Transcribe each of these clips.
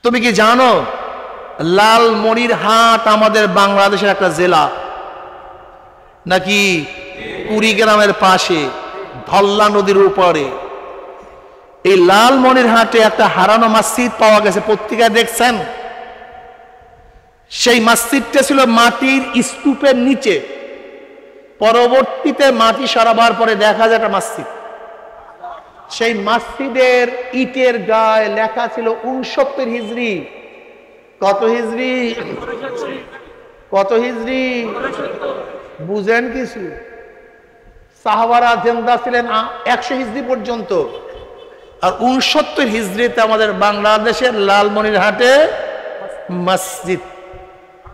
তুমি কি জানো লালমনিরহাট আমাদের বাংলাদেশের একটা জেলা নাকি? কুড়িগ্রামের পাশে ধল্লা নদীর উপরে এই লালমনিরহাটে একটা হারানো মসজিদ পাওয়া গেছে, পত্রিকায় দেখছেন? সেই মসজিদটা ছিল মাটির স্তূপের নিচে, পরবর্তীতে মাটি সরাবার পরে দেখা যায় একটা মসজিদ। সেই মসজিদের ইটের গায়ে লেখা ছিল 69 হিজরি। কত হিজরি? কত হিজরি? বুঝেন কিছু? সাহাবারা জিন্দা ছিলেন 100 হিজরি পর্যন্ত, আর 69 হিজরিতে আমাদের বাংলাদেশের লালমনিরহাটে মসজিদ।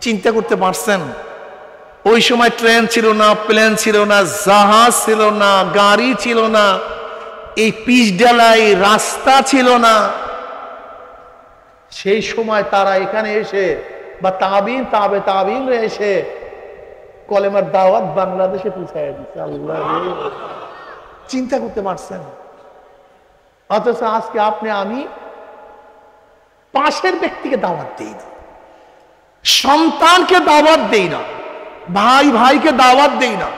চিন্তা করতে পারছেন? ওই সময় ট্রেন ছিল না, প্লেন ছিল না, জাহাজ ছিল না, গাড়ি ছিল না, এই পিচ ঢালাই রাস্তা ছিল না। সেই সময় তারা এখানে এসে বা তাবিন তাবিনরা এসে কলেমার দাওয়াত বাংলাদেশে পৌঁছায় দিচ্ছে। আল্লাহ, চিন্তা করতে পারছেন? অথচ আজকে আপনি আমি পাশের ব্যক্তিকে দাওয়াত দেই না, সন্তানকে দাওয়াত দেই না, ভাই ভাইকে দাওয়াত দেই না,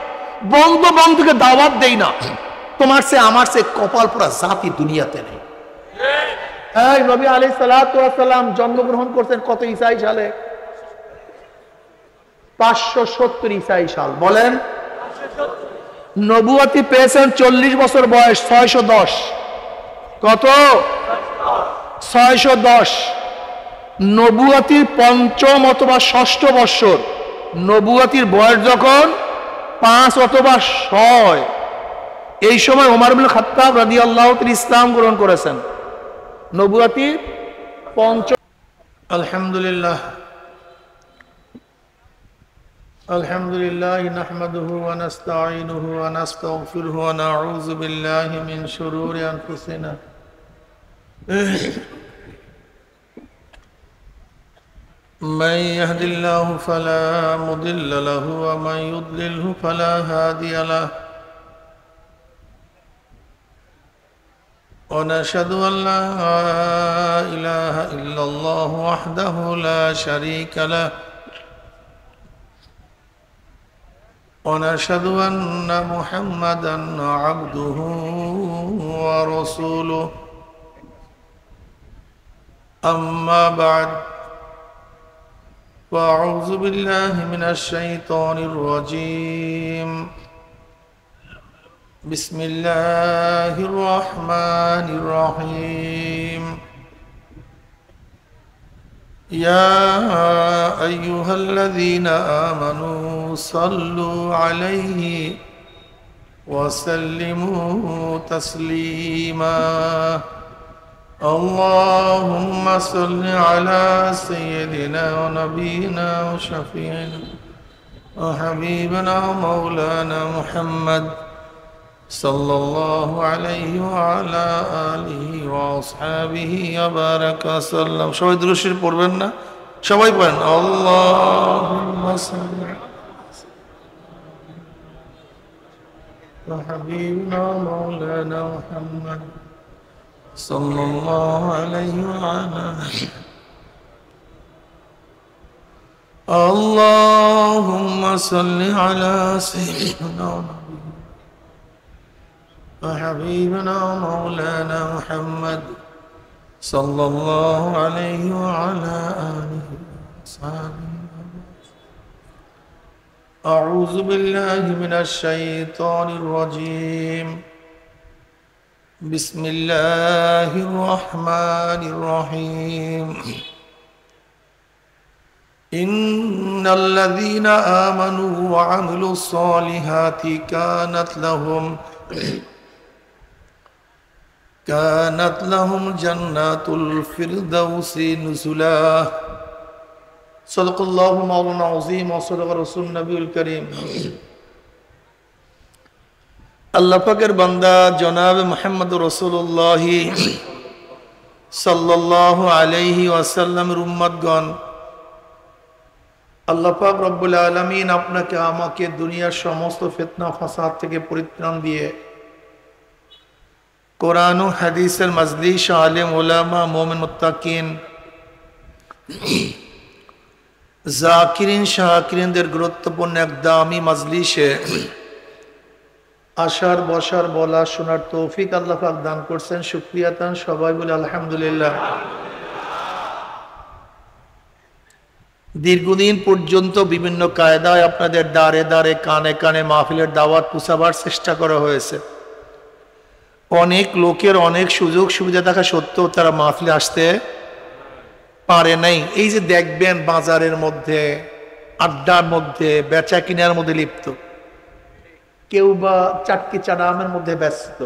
বন্ধু বন্ধুকে দাওয়াত দেই না। তোমার সে আমার সে কপাল পোড়া জাতি দুনিয়াতে নেই। এই নবী আলাইহিস সালাতু ওয়াস সালাম জন্মগ্রহণ করছেন কত ঈসাই সালে? 570 ঈসাই সাল। বলেন, নবুয়তি পেয়েছেন 40 বছর বয়স, 610। কত? 610। নবুয়তির পঞ্চম অথবা ষষ্ঠ বৎসর, নবুয়তির বয়স যখন 5 অথবা 6, এই সময় ওমর ইবনে খাত্তাব রাদিয়াল্লাহু তাআলা ইসলাম গ্রহণ করেছেন। নবুয়তির পঞ্চম। আলহামদুলিল্লাহ আলহামদুলিল্লাহ নাহমাদুহু ওয়া নাস্তাঈনুহু ওয়া নাস্তাগফিরুহু ওয়া নাউযু বিল্লাহি মিন শুরুরি আনফুসিনা من يهد الله فلا مضل له ومن يضلله فلا هادي له ونشهد أن لا إله إلا الله وحده لا شريك له ونشهد أن محمدا عبده ورسوله أما بعد فأعوذ بالله من الشيطان الرجيم بسم الله الرحمن الرحيم يا أيها الذين آمنوا صلوا عليه وسلموا تسليما اللهم صل على سيدنا ونبينا وشفيعنا وحبيبنا ومولانا محمد صلى الله عليه وعلى آله وأصحابه وبارك وسلم. সবাই দুরূদ শরীফ পড়বেন না? সবাই পড়েন আল্লাহুম্মা সাল্লি আলা হাবিবিনা মাওলানা মুহাম্মদ সাল্লাল্লাহু আলাইহি ওয়া আলা আল্লাহুম্মা সাল্লি আলা সাইয়্যিদিনা وحبيبنا مولانا محمد صلى الله عليه وعلى آله وصحبه. أعوذ بالله من الشيطان الرجيم بسم الله الرحمن الرحيم إن الذين آمنوا وعملوا الصالحات كانت لهم جنات الفردوس نزلا صدق الله مولانا العظيم وصدق رسول النبي الكريم. আল্লাহ পাকের বান্দা জনাব মুহাম্মদ রাসূলুল্লাহ সাল্লাল্লাহু আলাইহি ওয়াসাল্লামের উম্মতগণ, আল্লাহ পাক রব্বুল আলামিন আপনাকে আমাকে দুনিয়ার সমস্ত ফিতনা ফাসাদ থেকে পরিত্রাণ দিয়ে কোরআন ও হাদিসের মজলিস আলেম উলামা মুমিন মুত্তাকিন জাকিরিন শাকিরিনদের গুরুত্বপূর্ণ এক দামি মাজলিসে আসার বসার বলা শোনার তৌফিক আল্লাহ পাক দান করছেন। শুকরিয়া তান সবাই বলে আলহামদুলিল্লাহ। দীর্ঘদিন পর্যন্ত বিভিন্ন কায়দায় আপনাদের দ্বারে দ্বারে কানে কানে মাহফিলের দাওয়াত পৌঁছাবার চেষ্টা করা হয়েছে। অনেক লোকের অনেক সুযোগ সুবিধা থাকা সত্ত্বেও তারা মাহফিলে আসতে পারে নাই। এই যে দেখবেন বাজারের মধ্যে, আড্ডার মধ্যে, বেচা কিনার মধ্যে লিপ্ত, কেউ বা চাটকি চাড়ামের মধ্যে ব্যস্ত,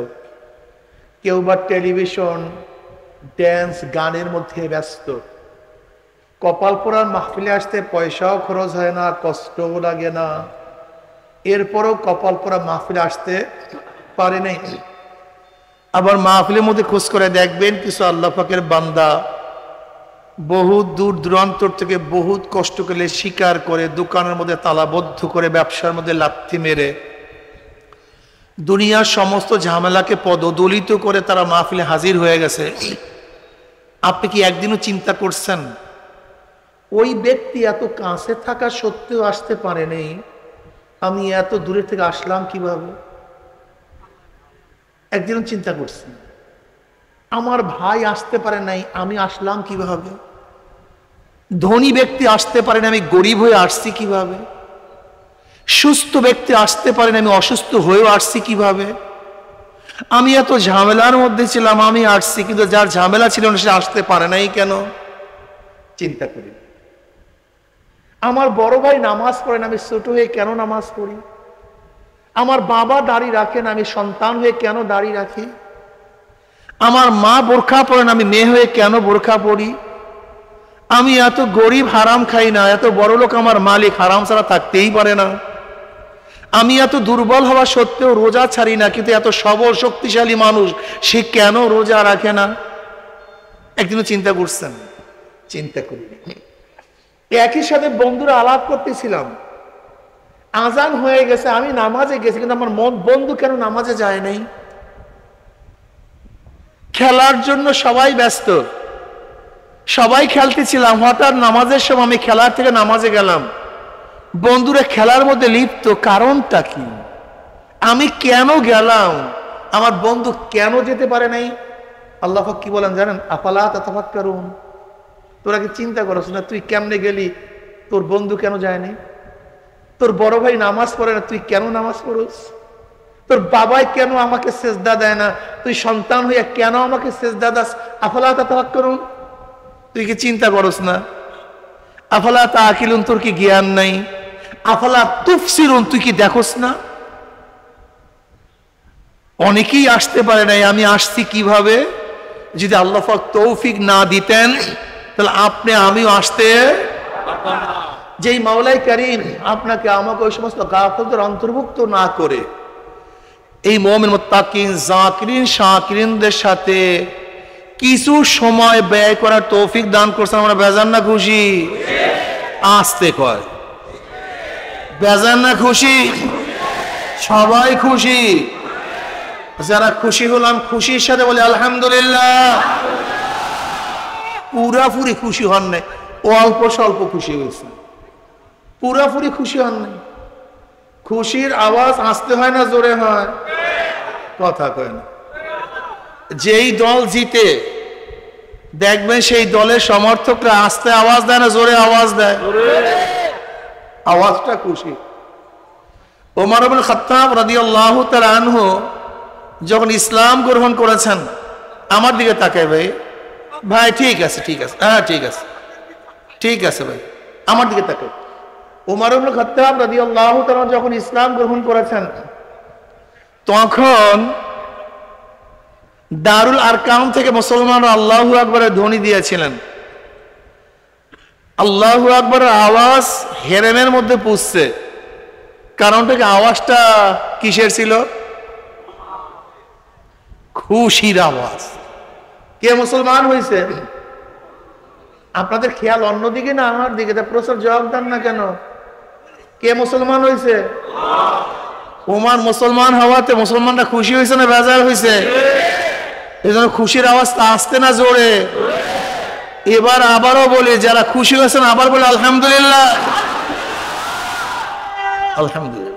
কেউ বা টেলিভিশন, ড্যান্স, গানের মধ্যে ব্যস্ত। কপাল পোড়ার মাহফিলে আসতে পয়সাও খরচ হয় না, কষ্টও লাগে না, এরপরও কপাল পোড়া মাহফিলে আসতে পারে নাই। আবার মাহফিলের মধ্যে খোঁজ করে দেখবেন কিছু আল্লাহ পাকের বান্দা বহুত দূর দূরান্তর থেকে বহুত কষ্ট করে শিকার করে, দোকানের মধ্যে তালাবদ্ধ করে, ব্যবসার মধ্যে লাথি মেরে, দুনিয়ার সমস্ত ঝামেলাকে পদদলিত করে তারা মাহফিলে হাজির হয়ে গেছে। আপনি কি একদিনও চিন্তা করছেন ওই ব্যক্তি এত কাছে থাকা সত্ত্বেও আসতে পারেনি, আমি এত দূরে থেকে আসলাম কিভাবে? একদিনও চিন্তা করছি আমার ভাই আসতে পারে নাই, আমি আসলাম কিভাবে? ধনী ব্যক্তি আসতে পারেন, আমি গরিব হয়ে আসছি কিভাবে? সুস্থ ব্যক্তি আসতে পারেন, আমি অসুস্থ হয়েও আসছি কিভাবে? আমি এত ঝামেলার মধ্যে ছিলাম, আমি আসছি, কিন্তু যার ঝামেলা ছিল না সে আসতে পারে নাই কেন? চিন্তা করি। আমার বড় ভাই নামাজ পড়েন, আমি ছোট হয়ে কেন নামাজ পড়ি? আমার বাবা দাড়ি রাখেন, আমি সন্তান হয়ে কেন দাড়ি রাখি? আমার মা বোরখা পরেন, আমি মেয়ে হয়ে কেন বোরখা পড়ি? আমি এত গরিব, হারাম খাই না, এত বড় লোক আমার মালিক, হারাম ছাড়া থাকতেই পারে না। আমি এত দুর্বল হওয়া সত্ত্বেও রোজা ছাড়ি না, কিন্তু এত সবল শক্তিশালী মানুষ সে কেন রোজা রাখে না? একদিনও চিন্তা করছেন? চিন্তা করি। একই সাথে বন্ধুরা আলাপ করতেছিলাম, আজান হয়ে গেছে, আমি নামাজে গেছি, কিন্তু আমার বন্ধু কেন নামাজে যায় নাই? খেলার জন্য সবাই ব্যস্ত, সবাই খেলতেছিলাম, হঠাৎ নামাজের সময় আমি খেলার থেকে নামাজে গেলাম, বন্ধুরা খেলার মধ্যে লিপ্ত। কারণটা কি? আমি কেন গেলাম? আমার বন্ধু কেন যেতে পারে নাই? আল্লাহ পাক কি বলেন জানেন? আফালা তাতাফাক্কারুন, তোরা কি চিন্তা করছ না তুই কেমনে গেলি? তোর বন্ধু কেন যায় নাই? তোর বড় ভাই নামাজ পড়ে না, তুই কেন নামাজ পড়স? তোর বাবাই কেন আমাকে সেজদা দেয় না, তুই সন্তান হইয়া কেন আমাকে সেজদা দাস? আফালা তাতাফাক্কারুন, তুই কি চিন্তা করস না? আফালা তাআকিলুন, তোর কি জ্ঞান নাই? আফালা তুফসিরুন, তুই কি দেখোস না? অনেকেই আসতে পারে নাই, আমি আসছি কিভাবে? যদি আল্লাহ পাক তৌফিক না দিতেন তাহলে আপনি আমিও আসতে পারতাম না। যেই মাওলাই কারীম আপনাকে আমাকে ওই সমস্ত গাফিলদের অন্তর্ভুক্ত না করে এই মুমিন মুত্তাকিন জাকিরিন শাকিরিনদের সাথে কিছু সময় ব্যয় করার তৌফিক দান করছেন, আমরা বেজান না খুশি? আসতে কয় বেজান না খুশি? সবাই খুশি। যারা খুশি হলাম খুশির সাথে বলে আলহামদুলিল্লাহ। পুরাপুরি খুশি হন নাই, অল্প স্বল্প খুশি হয়েছে, পুরাপুরি খুশি হন নাই। খুশির আওয়াজ আসতে হয় না জোরে হয়? কথা কয় না। যেই দল জিতে দেখবেন সেই দলের সমর্থকরা আস্তে আওয়াজ দেয় না জোরে আওয়াজ দেয়? আওয়াজটা খুশি। ওমর ইবনে খাত্তাব রাদিয়াল্লাহু তাআলা আনহু যখন ইসলাম গ্রহণ করেছেন, আমার দিকে তাকায়, ভাই ভাই ঠিক আছে ঠিক আছে, হ্যাঁ ঠিক আছে ঠিক আছে ভাই, আমার দিকে তাকায়। ওমর ইবনে খাত্তাব রাদিয়াল্লাহু তাআলা যখন ইসলাম গ্রহণ করেছেন তখন দারুল আরকাম থেকে মুসলমানরা আল্লাহু আকবরের ধ্বনি দিয়েছিলেন। আল্লাহু আকবরের আওয়াজ হেরেমের মধ্যে পুষছে। কারণটা কি? আওয়াজটা কিসের ছিল? খুশির আওয়াজ। কে মুসলমান হয়েছে? আপনাদের খেয়াল অন্যদিকে না আমার দিকে, তা প্রচুর জবাব দেন না কেন? কে মুসলমান হয়েছে? ওমর মুসলমান হওয়াতে মুসলমানরা খুশি হয়েছে না বেজার হয়েছে? এই জন্য খুশির আওয়াজটা আসতে না জোরে? এবার আবারও বলি, যারা খুশি হয়েছেন আবার বলে আলহামদুলিল্লাহ। আলহামদুলিল্লাহ।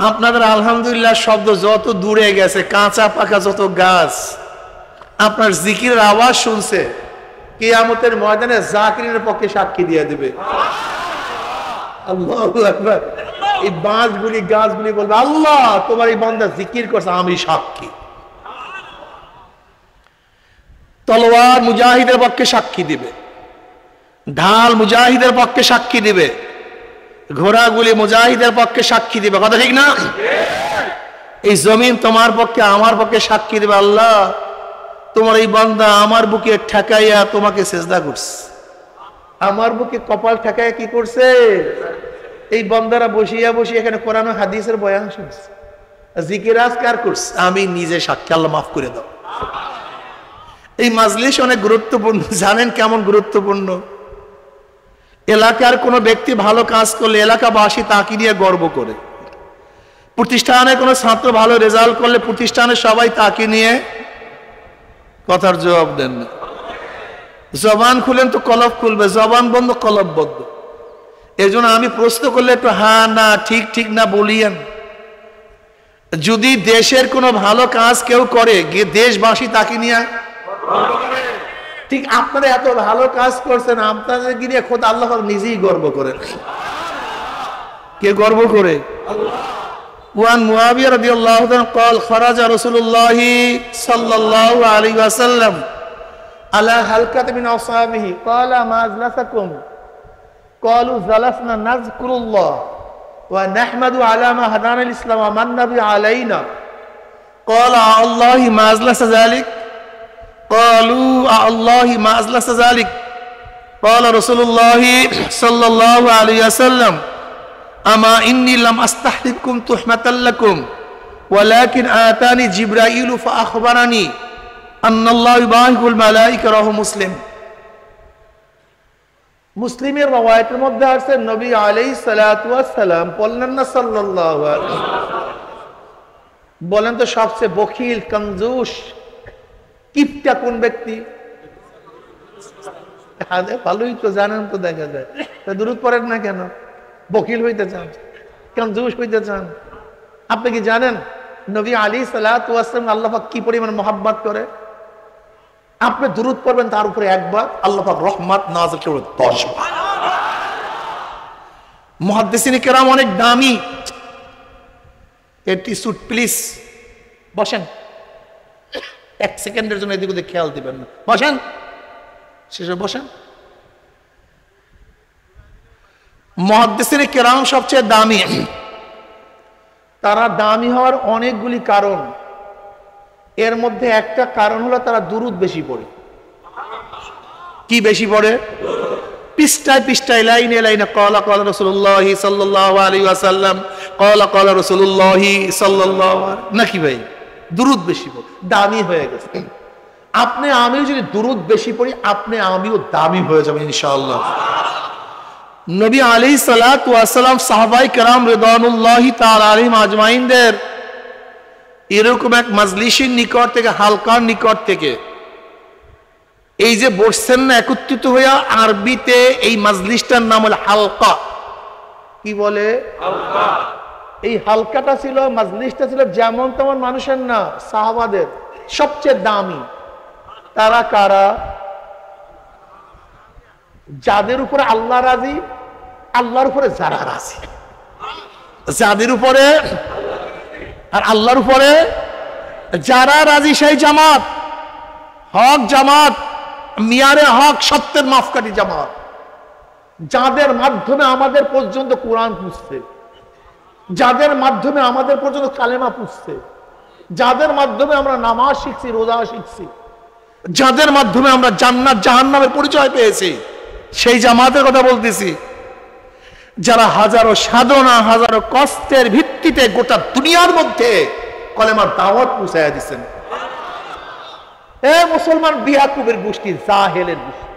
আপনাদের আলহামদুলিল্লাহ শব্দ যত দূরে গেছে, কাঁচা পাকা যত গাছ আপনার জিকিরের আওয়াজ শুনছে, কিয়ামতের ময়দানে জাকিরের পক্ষে সাক্ষী দিয়ে দেবে। আল্লাহু আকবার। এই বাঁশগুলি গাছগুলি বলবে, আল্লাহ তোমার এই বান্দা জিকির করছে, আমি সাক্ষী। তলোয়ার মুজাহিদের পক্ষে সাক্ষী দিবে, ঢাল মুজাহিদের পক্ষে সাক্ষী দিবে, ঘোড়াগুলি মুজাহিদের পক্ষে সাক্ষী দিবে। কথা ঠিক না? এই জমিন তোমার পক্ষে আমার পক্ষে সাক্ষী দিবে, আল্লাহ তোমার এই বান্দা আমার বুকে ঠেকাইয়া তোমাকে সেজদা করছে, আমার বুকে কপাল ঠেকাইয়া কি করছে? এই বান্দারা বসিয়া বসিয়া এখানে কোরআন ও হাদিসের বয়ান শুনছে, জিকির আজকার করছে, আমি নিজে সাক্ষী, আল্লাহ মাফ করে দাও। এই মাজলিস অনেক গুরুত্বপূর্ণ। জানেন কেমন গুরুত্বপূর্ণ? এলাকার কোনো ব্যক্তি ভালো কাজ করলে এলাকাবাসী তাকে নিয়ে গর্ব করে। প্রতিষ্ঠানে কোনো ছাত্র ভালো রেজাল্ট করলে প্রতিষ্ঠানে সবাই তাকে নিয়ে, কথার জবাব দেন না। জবান খুলেন তো কলব খুলবে, জবান বন্ধ কলব বন্ধ। এই জন্য আমি প্রশ্ন করলে একটু হ্যাঁ না ঠিক ঠিক না বলিয়েন। যদি দেশের কোনো ভালো কাজ কেউ করে, গিয়ে দেশবাসী তাকে নিয়ে, ঠিক আপনারা এত ভালো কাজ করছেন, আপনাদের গিয়ে খোদ আল্লাহ নিজেই গর্ব করেন। কে গর্ব করে? ওয়ান মুআবিয়া রাদিয়াল্লাহু তাআলা قال خرج رسول الله صلى الله عليه وسلم على حلقة من أصحابه قال ما أجلسكم قالوا جلسنا نذكر الله ونحمد على ما هدانا الإسلام ومن به علينا قال الله ما أجلس ذلك قالوا الله ما أجلس ذلك قال رسول الله صلى الله عليه وسلم أما إني لم أستحلفكم تحمة لكم ولكن آتاني جبرائيل فأخبرني أن الله يباهي الملائكة رواه مسلم। মুসলিমের রওয়ায়াতের মধ্যে আছে নবী আলাইহিস সালাতু ওয়াস সালাম বললেন না সাল্লাল্লাহু আলাইহি বলেন তো সবচেয়ে বখিল কঞ্জুস কিপটা কোন ব্যক্তি? ভালোই তো জানেন, তো দেখা যায় তা দুরূদ পড়েন না কেন? বকিল হইতে চান, কঞ্জুস হইতে চান? আপনি কি জানেন নবী আলাইহিস সালাতু ওয়াস সালাম আল্লাহ পাক কি পরিমাণ মহব্বত করে? আপনি দুরূদ পড়বেন তার উপরে একবার, আল্লাহ পাক রহমত নাযিল করে 10 বার। মুহাদ্দিসিন কেরাম অনেক দামি। একটি সুট প্লিজ, বসেন, 1 সেকেন্ডের জন্য এদিক ওদিক খেয়াল দিবেন না, বসেন, শেষে বসেন। মুহাদ্দিসিন কেরাম সবচেয়ে দামি। তারা দামি হওয়ার অনেকগুলি কারণ, এর মধ্যে একটা কারণ হলো তারা দুরূদ বেশি পড়ে। কি বেশি পড়ে? পৃষ্ঠায় পৃষ্ঠায়, লাইনে লাইনে ক্বালা ক্বালা রাসূলুল্লাহ সাল্লাল্লাহু আলাইহি ওয়াসাল্লাম, ক্বালা ক্বালা রাসূলুল্লাহ সাল্লাল্লাহু আলাইহি, নাকি ভাই? দুরূদ বেশি পড়ে, দামি হয়ে গেছে। আপনি আমিও যদি দুরূদ বেশি পড়ি, আপনি আমিও দামি হয়ে যাবেন ইনশাআল্লাহ। নবী আলাইহিস সালাতু ওয়াস সালাম সাহাবায়ে কেরাম রিদওয়ানুল্লাহি তাআলা আলাইহিম আজমাইনদের এরকম এক মাজলিসের নিকট থেকে, হালকার নিকট থেকে এই যে বসছেন না একত্রিত হইয়া, আরবিতে এই মাজলিসটার নাম হলো হালকা। কি বলে? হালকা। এই হালকাটা ছিল, মাজলিসটা ছিল যেমন তেমন মানুষের না, সাহাবাদের সবচেয়ে দামি। তারা কারা? যাদের উপরে আল্লাহ রাজি, আল্লাহর উপরে যারা রাজি, যাদের উপরে আর আল্লাহর উপরে যারা রাজি, সেই জামাত, হক জামাত, মিয়ারে হক, সত্যের মাপকাঠি জামাত, যাদের মাধ্যমে আমাদের পর্যন্ত কোরআন পুছছে, যাদের মাধ্যমে আমাদের পর্যন্ত কালেমা পুছছে, যাদের মাধ্যমে আমরা নামাজ শিখছি, রোজা শিখছি, যাদের মাধ্যমে আমরা জান্নাত জাহান্নামের পরিচয় পেয়েছি, সেই জামাতের কথা বলতেছি। যারা হাজারো সাধনা, হাজারো কষ্টের ভিত্তিতে গোটা দুনিয়ার মধ্যে কলেমার দাওয়াত পৌঁছায়া দিচ্ছেন। এ মুসলমান বিয়াকুবের গোষ্ঠী, জাহেলের গোষ্ঠী।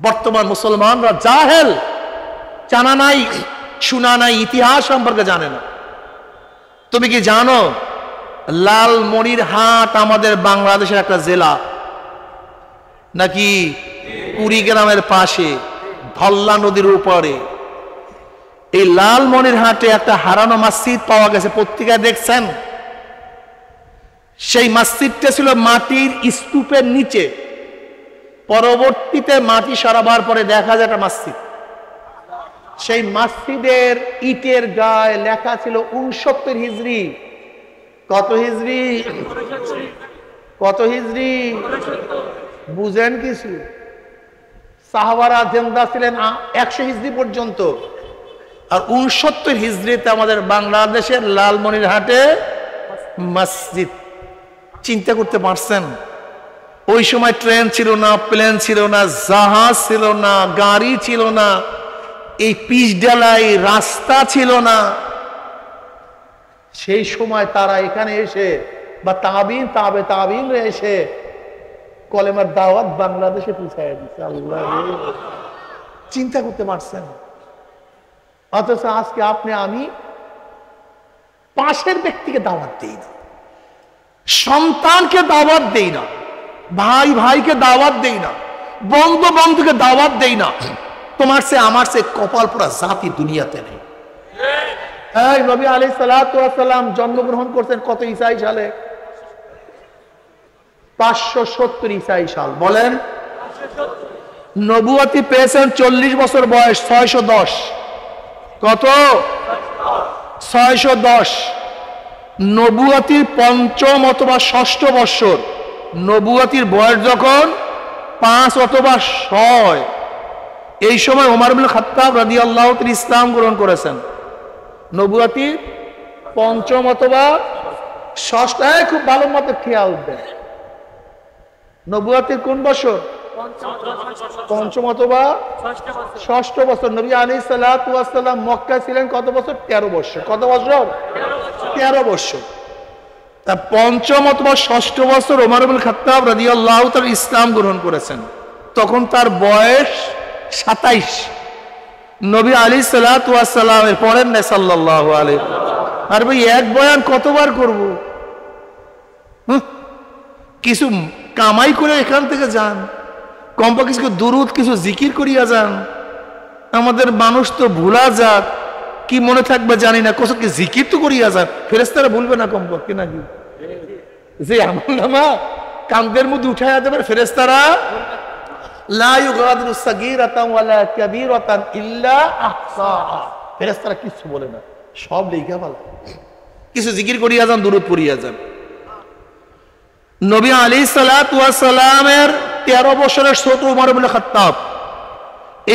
বর্তমান মুসলমানরা জাহেল, জানা নাই, শোনা নাই, ইতিহাস সম্পর্কে জানে না। তুমি কি জানো লালমনিরহাট আমাদের বাংলাদেশের একটা জেলা? নাকি কুড়িগ্রামের পাশে ধল্লা নদীর উপরে এই লালমনিরহাটে একটা হারানো মসজিদ পাওয়া গেছে, পত্রিকায় দেখছেন? সেই মসজিদটা ছিল মাটির স্তূপের নিচে, পরবর্তীতে মাটি সরাবার পরে দেখা যায় একটা মসজিদ। সেই মসজিদের ইটের গায়ে লেখা ছিল 69 হিজরি। কত হিজরি? কত হিজরি? বুঝেন কিছু? সাহাবারা জিন্দা ছিলেন 100 হিজরি পর্যন্ত, আর 69 হিজরিতে আমাদের বাংলাদেশের লালমনিরহাটে মসজিদ। চিন্তা করতে পারছেন? ওই সময় ট্রেন ছিল না, প্লেন ছিল না, জাহাজ ছিল না, গাড়ি ছিল না, এই পিচ ঢালাই রাস্তা ছিল না। সেই সময় তারা এখানে এসে বা তাবিন এসে কলেমার দাওয়াত বাংলাদেশে পৌঁছায় দিচ্ছে। আল্লাহ, চিন্তা করতে পারছেন? অথচ আজকে আপনি আমি পাশের ব্যক্তিকে দাওয়াত দেই না, সন্তানকে দাওয়াত দেই না, ভাই ভাইকে দাওয়াত দেই না, বন্ধু বন্ধুকে দাওয়াত দেই না। তোমার সে আমার সে কপাল পোড়া জাতি দুনিয়াতে নেই। এই নবী আলাইহিস সালাতু ওয়াস সালাম জন্মগ্রহণ করছেন কত ঈসাই সালে? 570 ঈসাই সাল। বলেন, নবুয়তি পেয়েছেন 40 বছর বয়স, 610। কত? 610। নবুয়তির 5ম অথবা 6ষ্ঠ বৎসর, নবুয়তির বয়স যখন 5 অথবা 6, এই সময় ওমর ইবনে খাত্তাব রাদিয়াল্লাহু তাআলা ইসলাম গ্রহণ করেছেন। নবুয়তির 5ম অথবা 6ষ্ঠ, খুব ভালো মতো খেয়াল দেন। নবুয়তির কোন বছর? 5ম অথবা 6ষ্ঠ বছর। নবী আলাইহিস সালাতু ওয়াস সালাম মক্কায় ছিলেন কত বছর? 13 বছর। কত বছর? 13 বছর। তা 5ম অথবা 6ষ্ঠ বছর ওমর ইবনে খাত্তাব রাদিয়াল্লাহু তাআলা ইসলাম গ্রহণ করেছেন। তখন তার বয়স 27। নবী আলাইহিস সালাতু ওয়াস সালামের পড়েন না সাল্লাল্লাহু আলাইহি। আর ভাই এক বয়ান কতবার করব? কিছু কামাই করে এখান থেকে যান, কমপক্ষে কিছু দুরূদ, কিছু জিকির করিয়া যান। আমাদের মানুষ তো ভুলা যাক, কি মনে থাকবে জানি না, কত কি জিকির তো করিয়া যান, ফেরেশতারা ভুলবে না কমপক্ষে নাকি? যে আমলনামা কান্দের মধ্যে উঠাইয়া দেবেন ফেরেশতারা, লা ইউগাদিরু সাগীরাতান ওয়ালা কাবীরাতান ইল্লা আহসাহা, ফেরেশতারা কিছু বলে না, সব লেখা ভালো। কিছু জিকির করিয়া যান, দুরূদ পড়িয়া যান। নবী আলাইহিস সালাতু ওয়াস সালামের 13 বছরের ছোট ওমর ইবনে খাত্তাব।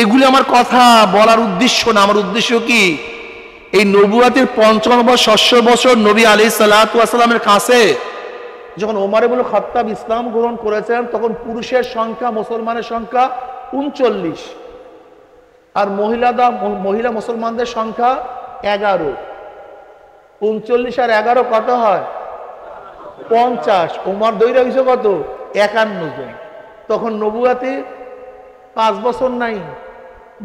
এগুলি আমার কথা বলার উদ্দেশ্য না। আমার উদ্দেশ্য কি, এই নবুয়তের 55 বা 600 বছর নবী আলাইহিস সালাতু ওয়াস সালামের কাছে যখন ওমর ইবনে খাত্তাব ইসলাম গ্রহণ করেছেন, তখন পুরুষের সংখ্যা, মুসলমানের সংখ্যা 39, আর মহিলা মুসলমানদের সংখ্যা 11। 39 আর 11 কত হয়? 50। ওমর দৈরা হয়েছে কত? 51 জন। তখন নবুয়তে 5 বছর নাই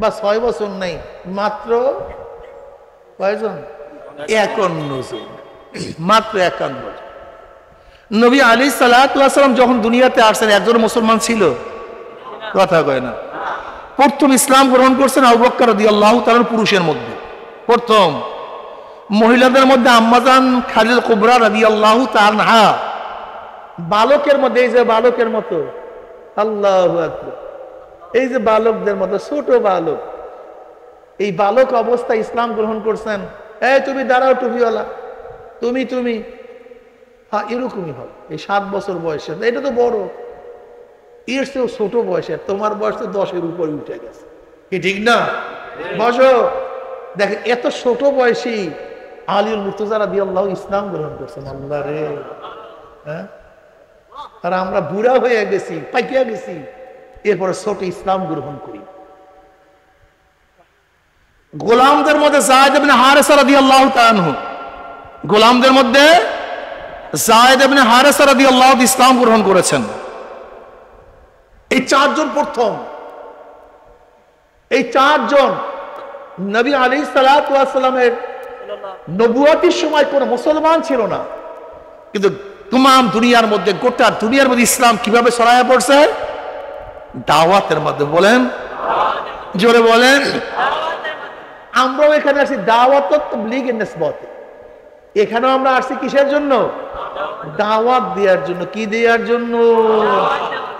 বা 6 বছর নাই, মাত্র কয়জন? 51 জন, মাত্র 51 জন। নবী আলাইহিস সালাতু ওয়াস সালাম যখন দুনিয়াতে আসছেন, একজন মুসলমান ছিল? কথা কয় না। প্রথম ইসলাম গ্রহণ করছেন আবু বকর রাদিয়াল্লাহু তাআলা পুরুষের মধ্যে। প্রথম মহিলাদের মধ্যে আম্মাজান খাদিজা কুবরা রাদিয়াল্লাহু তাআলা আনহা। বালকের মধ্যে, এই যে বালকের মতো, আল্লাহু আকবার, এই যে বালকদের মতো ছোট বালক, এই বালক অবস্থায় ইসলাম গ্রহণ করছেন। এই তুমি দাঁড়াও টুপিওয়ালা, তুমি হ্যাঁ, এরকমই হবে। এই 7 বছর বয়সে, এটা তো বড়, এর চেয়েও ছোট বয়সে, তোমার বয়স তো 10-এর উপরে উঠে গেছে, কি ঠিক না? বসো। দেখেন, এত ছোট বয়সী আলীউল মুর্তজা রাদিয়াল্লাহু ইসলাম গ্রহণ করছেন। আল্লাহ রে, হ্যাঁ, আর আমরা বুড়া হয়ে গেছি, পাইকিয়া গেছি, এরপরে ছোট ইসলাম গ্রহণ করি। গোলামদের মধ্যে যায়েদ ইবনে হারেসা রাদিয়াল্লাহু তাআলা আনহু, গোলামদের মধ্যে যায়েদ ইবনে হারেসা রাদিয়াল্লাহু তাআলা ইসলাম গ্রহণ করেছেন। এই 4 জন প্রথম, এই 4 জন নবী আলাইহিস সালাতু ওয়াস সালামের নবুয়তির সময় কোন মুসলমান ছিল না, কিন্তু तमाम দুনিয়ার মধ্যে, গোটা দুনিয়ার মধ্যে ইসলাম কিভাবে ছড়ায়া পড়ছে? দাওয়াতের মাধ্যমে। বলেন, জোরে বলেন। আমরাও এখানে আসি দাওয়াত তাবলীগের নিসবতে। এখানেও আমরা আসছি কিসের জন্য? দাওয়াত দেওয়ার জন্য। কি দেওয়ার জন্য?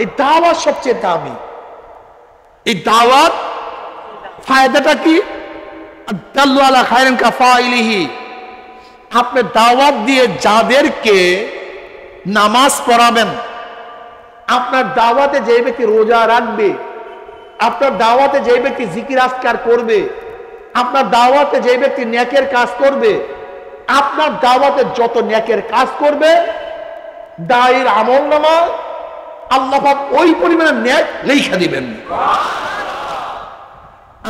এই দাওয়াত সবচেয়ে দামি। এই দাওয়াত ফায়দাটা কি? আদাল্লু আলা খায়রিন কাফাইলিহি। আপনি দাওয়াত দিয়ে যাদেরকে নামাজ পড়াবেন, আপনার দাওয়াতে যে ব্যক্তি রোজা রাখবে, আপনার দাওয়াতে যে ব্যক্তি জিকির আজকার করবে, আপনার দাওয়াতে যে ব্যক্তি নেকের কাজ করবে, আপনার দাওয়াতে যত নেকের কাজ করবে, দায়ের আমলনামা আল্লাহ পাক ওই পরিমাণে নেক লেখা দিবেন।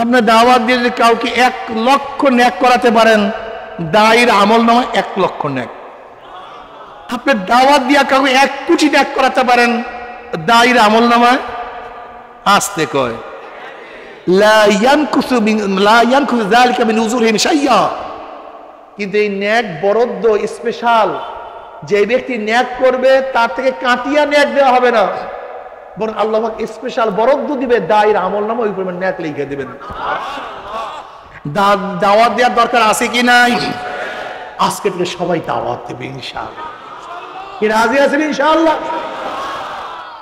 আপনার দাওয়াত দিয়ে যদি কাউকে 1 লক্ষ নেক করাতে পারেন, দায়ের আমলনামা 1 লক্ষ নেক। আপনি দাওয়াত দিয়ে কাউকে 1 কোটি নেক করাতে পারেন, দায়ের আমলনামায় আসতে কয় লা ইয়ানকুসু যালিকা মিন উজুরিহিম শাইয়্যা। কিন্তু এই নেক বরাদ্দ স্পেশাল, যে ব্যক্তি নেক করবে তার থেকে কাটিয়া নেক দেওয়া হবে না, বরং আল্লাহ পাক স্পেশাল বরাদ্দ দিবে, দায়ের আমলনামা ওই পরিমাণ নেক লিখে দিবেন। দাওয়াত দেওয়ার দরকার আছে কি নাই? আজকে থেকে সবাই দাওয়াত দেবে ইনশাআল্লাহ। কি রাজি আছেন ইনশাআল্লাহ?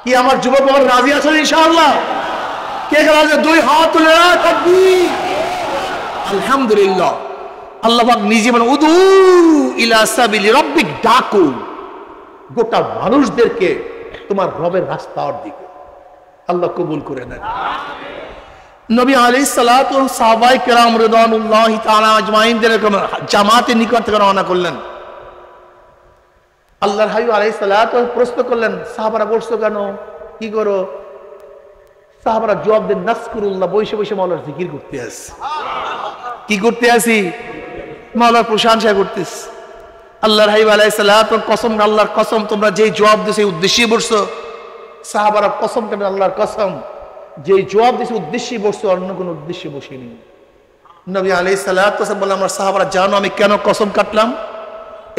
কি আমার যুবক বাবা রাজি আছেন ইনশাআল্লাহ? কে রাজি? 2 হাত তুলে তাকবীর, আলহামদুলিল্লাহ। আল্লাহ পাক নিজে বলেন উদু ইলা সাবিলি রাব্বিক, ডাকো গোটা মানুষদেরকে তোমার রবের রাস্তার দিকে। আল্লাহ কবুল করে নেন। নবী আলাইহিস সালাতু ওয়াস সাহাবায়ে কেরাম রিদওয়ানুল্লাহি তাআলা আজমাইনদের জামাতে নিকট থেকে রওনা করলেন। আল্লাহর হাবিব আলাইহিস সালাতু প্রশ্ন করলেন, সাহাবারা বসছো কেন, কি করো? সাহাবারা জবাব দেন, নাসকুরুল্লাহ, বসে বসে মাওলার জিকির করতে আসি। কি করতে আসি? মাওলার প্রশংসা করতেছি। আল্লাহর হাবিব আলাইহিস সালাতু কসম, আল্লাহর কসম, তোমরা যেই জবাব দিছো এই উদ্দেশ্যে বসছো। সাহাবারা কসম কেন? আল্লাহর কসম, যে জবাব দিছে উদ্দেশ্যে বসছো, অন্য কোনো উদ্দেশ্যে বসিনি। নবী আলাইহিস সালাতু বললেন, আমার সাহাবারা জানো আমি কেন কসম কাটলাম?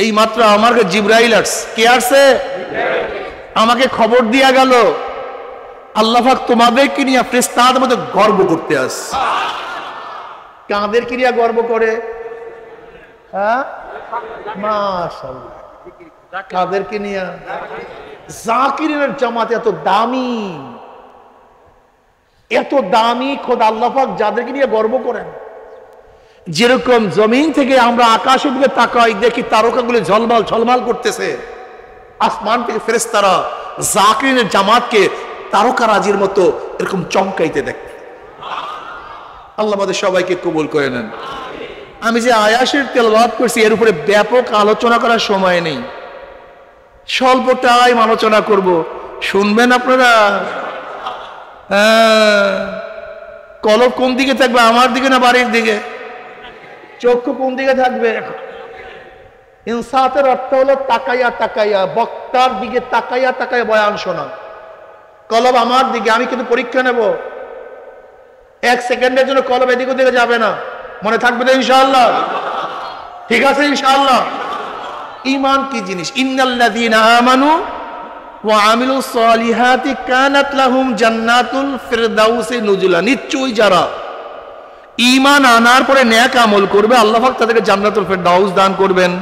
এই মাত্র আমার কাছে জিবরাইল আসছে। কে আসছে? আমাকে খবর দিয়া গেল আল্লাহ পাক তোমাদেরকে নিয়ে ফেরেশতাদের মধ্যে গর্ব করতে আসছে। কাদেরকে নিয়ে গর্ব করে? হ্যাঁ, মাশাআল্লাহ। কাদেরকে নিয়ে? জাকিরিনের জামাত এত দামি, এত দামি খোদা আল্লাহ পাক যাদেরকে নিয়ে গর্ব করেন। যেরকম জমিন থেকে আমরা আকাশের দিকে তাকাই, দেখি তারকাগুলো ঝলমল ঝলমল করতেছে, আসমান থেকে ফেরেশতারা জাকিরিনের জামাতকে তারকারাজির মতো এরকম চমকাইতে দেখে। আল্লাহ আমাদের সবাইকে কবুল করে নেন। আমি যে আয়াতের তেলাওয়াত করছি এর উপরে ব্যাপক আলোচনা করার সময় নেই, স্বল্প টাইম আলোচনা করব, শুনবেন আপনারা? হ্যাঁ। কলব কোন দিকে থাকবে, আমার দিকে না বাড়ির দিকে? চক্ষু কোন দিকে থাকবে? ইনসাতের অর্থ হলো তাকাইয়া তাকাইয়া, বক্তার দিকে তাকাইয়া তাকাইয়া বয়ান শোনা। কলব আমার দিকে, আমি কিন্তু পরীক্ষা নেব, 1 সেকেন্ডের জন্য কলব এদিক ওদিকে যাবে না। মনে থাকবে তো ইনশাআল্লাহ? ঠিক আছে ইনশাআল্লাহ। ঈমান কি জিনিস? ইন্নাল্লাযীনা আমানু ওয়া আমিলুস সালিহাতি কানাত লাহুম জান্নাতুল ফিরদাউসি নুজুলা। নিশ্চয়ই যারা ঈমান আনার পরে নেক আমল করবে আল্লাহ পাক তাদেরকে জান্নাতুল ফিরদাউস দান করবেন।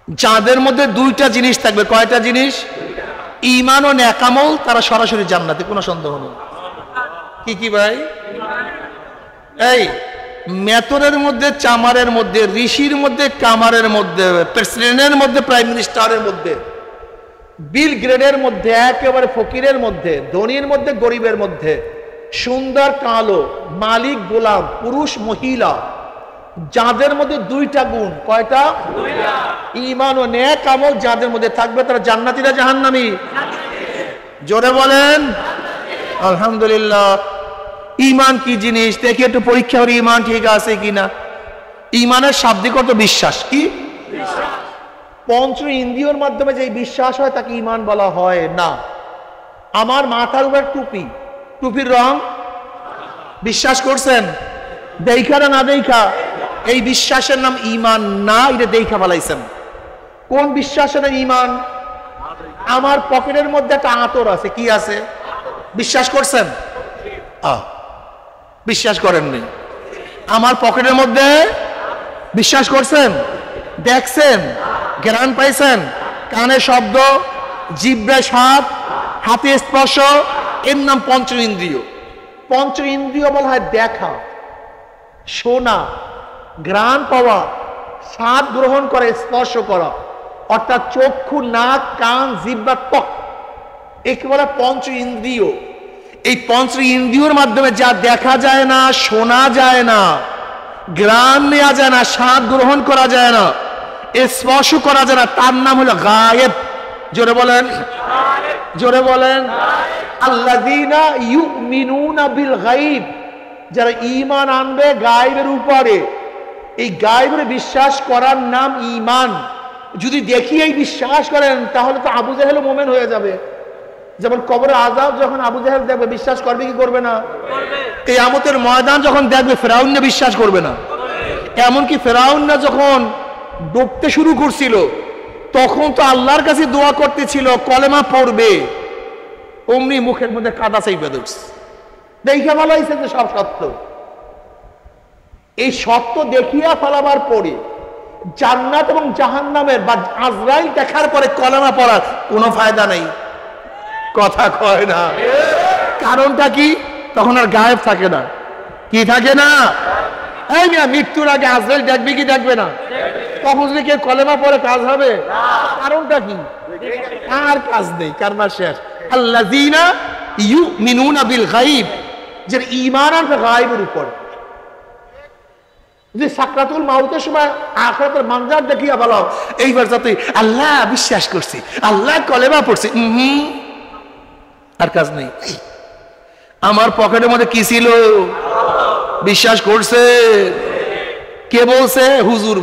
যাদের মধ্যে 2টা জিনিস থাকবে। কয়টা জিনিস? ঈমান ও নেক আমল, তারা সরাসরি জান্নাতে, কোনো সন্দেহ নেই। কি কি ভাই? এই মেতরের মধ্যে, চামারের মধ্যে, ঋষির মধ্যে, কামারের মধ্যে, প্রেসিডেন্টের মধ্যে, প্রাইম মিনিস্টারের মধ্যে, বিল গ্রেডের মধ্যে, একেবারে ফকিরের মধ্যে, ধনীর মধ্যে, গরিবের মধ্যে, সুন্দর কালো, মালিক গোলাম, পুরুষ মহিলা, যাদের মধ্যে 2টা গুণ। কয়টা? 2টা। ঈমান ও নেক আমল যাদের মধ্যে থাকবে তারা জান্নাতি না জাহান্নামী? জোরে বলেন আলহামদুলিল্লাহ। ঈমান কি জিনিস দেখি একটু পরীক্ষা করি, ঈমান ঠিক আছে কিনা। ঈমানের শাব্দিক অর্থ বিশ্বাস। কি? পঞ্চ ইন্দ্রিয়র মাধ্যমে যে বিশ্বাস হয় তাকে ঈমান বলা হয় না। আমার মাথার উপর টুপি, টুপির রং বিশ্বাস করছেন? দেখা না দেখা? এই বিশ্বাসের নাম ঈমান না, এটা দেখা ফেলাইছেন। কোন বিশ্বাসের ঈমান? আমার পকেটের মধ্যে একটা আতর আছে। কি আছে? বিশ্বাস করছেন? বিশ্বাস করেননি। আমার পকেটের মধ্যে বিশ্বাস করছেন? দেখছেন, জ্ঞান পাইছেন, কানে শব্দ, জিহ্বায় স্বাদ, হাতে স্পর্শ, এর নাম পঞ্চ ইন্দ্রিয়। পঞ্চ ইন্দ্রিয় বলা হয় দেখা, শোনা, ঘ্রাণ পাওয়া, স্বাদ গ্রহণ করে, স্পর্শ করা, অর্থাৎ চক্ষু, নাক, কান, জিহ্বা, ত্বক, একে বলে পঞ্চ ইন্দ্রিয়। এই পঞ্চ ইন্দ্রিয়র মাধ্যমে যা দেখা যায় না, শোনা যায় না, ঘ্রাণ নেওয়া যায় না, স্বাদ গ্রহণ করা যায় না, স্পর্শ করা যায় না, তার নাম হলো গায়েব। জোরে বলেন, জোরে বলেন। আল্লাযীনা ইউমিনুনা বিল গায়ব, যারা ঈমান আনবে গায়েবের উপরে, এই গায়েবের বিশ্বাস করার নাম ঈমান। যদি দেখিয়েই বিশ্বাস করেন তাহলে তো আবু জাহেল মুমিন হয়ে যাবে। যেমন কবরের আযাব যখন আবু জাহেল দেখবে, বিশ্বাস করবে কি করবে না? কিয়ামতের ময়দান যখন দেখবে, ফেরাউন বিশ্বাস করবে না। এমনকি ফেরাউন যখন ডুবতে শুরু করছিল তখন তো আল্লাহর কাছে দোয়া করতেছিল কলেমা পড়বে, অমনি মুখের মধ্যে কাদা চাইবে ধরছে, দেখে ভালো হয়েছে যে সব সত্য। এই সত্য দেখিয়া ফেলাবার পরে জান্নাত এবং জাহান্নামের বা আজরাইল দেখার পরে কলেমা পড়ার কোনো ফায়দা নাই। কথা কয় না। কারণটা কি? তখন আর গায়েব থাকে না। কি থাকে না? এই মিয়া, মৃত্যুর আগে আজরাইল দেখবে কি দেখবে না? তখন যদি কেউ কলেমা পড়ে কাজ হবে? কারণটা কি? আর কাজ নেই, কারণ শেষ। আল্লাযীনা ইউমিনুনা বিল গায়ব, যারা ঈমান আনবে গায়বের উপর। যে সাকরাতুল মাউতের সময় আখিরাতের মানজার দেখিয়া বলো এইবার যাতে আল্লাহ বিশ্বাস করছি, আল্লাহ কলেমা পড়ছি, আর কাজ নেই। আমার পকেটের মধ্যে কি ছিল? বিশ্বাস করছে? কে বলছে? হুজুর।